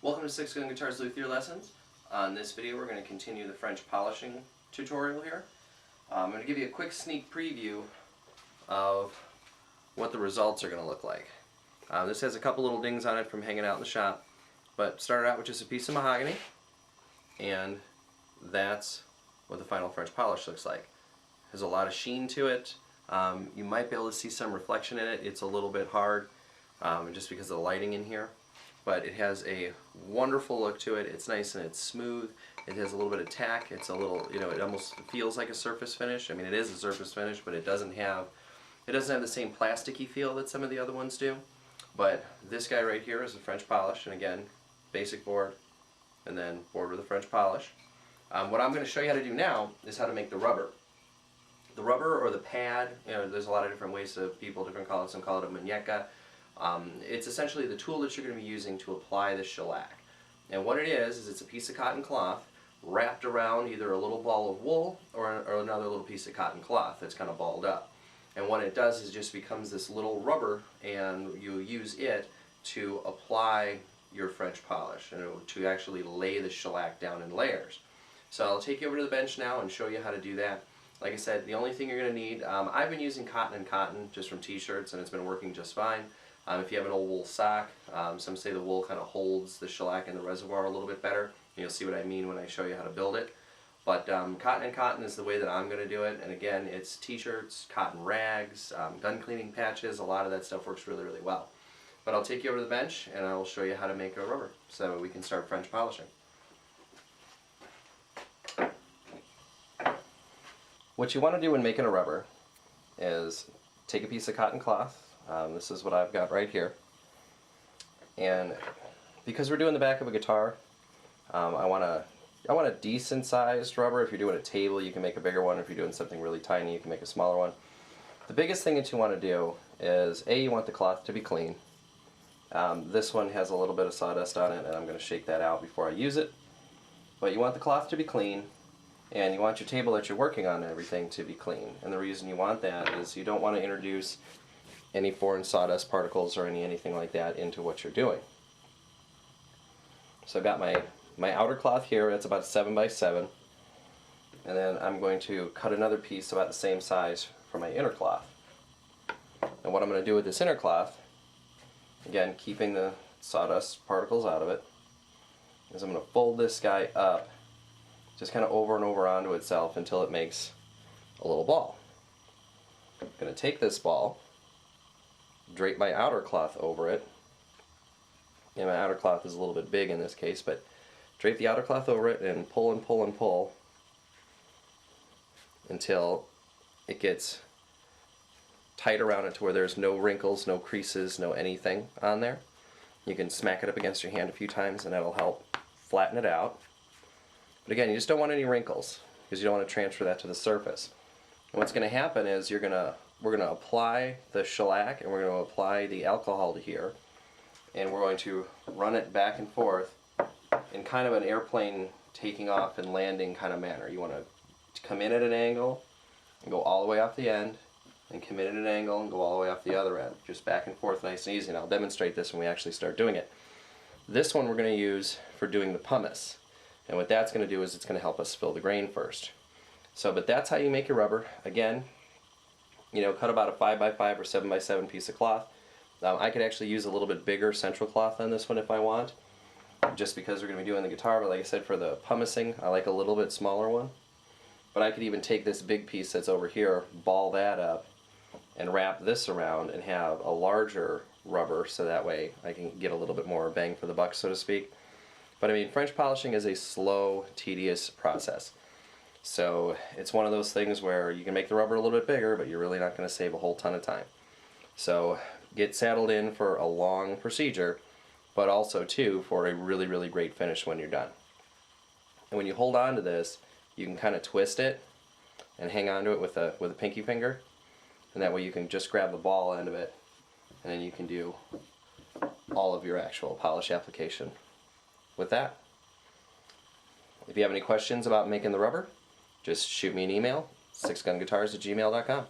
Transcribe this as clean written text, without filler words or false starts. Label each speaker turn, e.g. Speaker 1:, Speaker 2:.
Speaker 1: Welcome to Six Gun Guitars Luthier Lessons. On this video we're going to continue the French polishing tutorial here. I'm going to give you a quick sneak preview of what the results are going to look like. This has a couple little dings on it from hanging out in the shop, but started out with just a piece of mahogany, and that's what the final French polish looks like. There's a lot of sheen to it. You might be able to see some reflection in it. It's a little bit hard just because of the lighting in here. But it has a wonderful look to it. It's nice and it's smooth. It has a little bit of tack. It's a little, it almost feels like a surface finish. I mean, it is a surface finish, but it doesn't have the same plasticky feel that some of the other ones do. But this guy right here is a French polish, and again, basic board, and then board with a French polish. What I'm going to show you how to do now is how to make the rubber. The rubber or the pad, there's a lot of different ways that different call it. Some call it a muñeca. It's essentially the tool that you're going to be using to apply the shellac. And what it is it's a piece of cotton cloth wrapped around either a little ball of wool or another little piece of cotton cloth that's kind of balled up. And what it does is just becomes this little rubber, and you use it to apply your French polish and to actually lay the shellac down in layers. So I'll take you over to the bench now and show you how to do that. Like I said, the only thing you're going to need, I've been using cotton and cotton just from t-shirts, and it's been working just fine. If you have an old wool sock, some say the wool kind of holds the shellac in the reservoir a little bit better. You'll see what I mean when I show you how to build it. But cotton and cotton is the way that I'm going to do it. And again, it's t-shirts, cotton rags, gun cleaning patches. A lot of that stuff works really, really well. But I'll take you over to the bench and I'll show you how to make a rubber so we can start French polishing. What you want to do when making a rubber is take a piece of cotton cloth. This is what I've got right here. And because we're doing the back of a guitar, I want a decent sized rubber. If you're doing a table, you can make a bigger one. If you're doing something really tiny, you can make a smaller one. The biggest thing that you want to do is, you want the cloth to be clean. This one has a little bit of sawdust on it, and I'm going to shake that out before I use it. But you want the cloth to be clean, and you want your table that you're working on and everything to be clean. And the reason you want that is you don't want to introduce any foreign sawdust particles or anything like that into what you're doing. So I've got my outer cloth here. It's about 7 by 7, and then I'm going to cut another piece about the same size for my inner cloth. And what I'm going to do with this inner cloth, again keeping the sawdust particles out of it, is I'm going to fold this guy up just kind of over and over onto itself until it makes a little ball. I'm going to take this ball, drape my outer cloth over it, and my outer cloth is a little bit big in this case, but drape the outer cloth over it and pull and pull and pull until it gets tight around it to where there's no wrinkles, no creases, no anything on there. You can smack it up against your hand a few times and that'll help flatten it out. But again, you just don't want any wrinkles because you don't want to transfer that to the surface. And what's going to happen is we're going to apply the shellac and we're going to apply the alcohol to here, and we're going to run it back and forth in kind of an airplane taking off and landing kind of manner. You want to come in at an angle and go all the way off the end, and come in at an angle and go all the way off the other end. Just back and forth, nice and easy. And I'll demonstrate this when we actually start doing it. This one we're going to use for doing the pumice. And what that's going to do is it's going to help us fill the grain first. But that's how you make your rubber. Again, cut about a 5 by 5 or 7 by 7 piece of cloth. I could actually use a little bit bigger central cloth on this one if I want, just because we're going to be doing the guitar. But like I said, for the pumicing, I like a little bit smaller one. But I could even take this big piece that's over here, ball that up, and wrap this around and have a larger rubber, so that way I can get a little bit more bang for the buck, so to speak. But I mean, French polishing is a slow, tedious process. So it's one of those things where you can make the rubber a little bit bigger, but you're really not going to save a whole ton of time. So get saddled in for a long procedure, but also too for a really, really great finish when you're done. And when you hold on to this, you can kind of twist it and hang on to it with a pinky finger, and that way you can just grab the ball end of it, and then you can do all of your actual polish application with that. If you have any questions about making the rubber, just shoot me an email, sixgunguitars@gmail.com.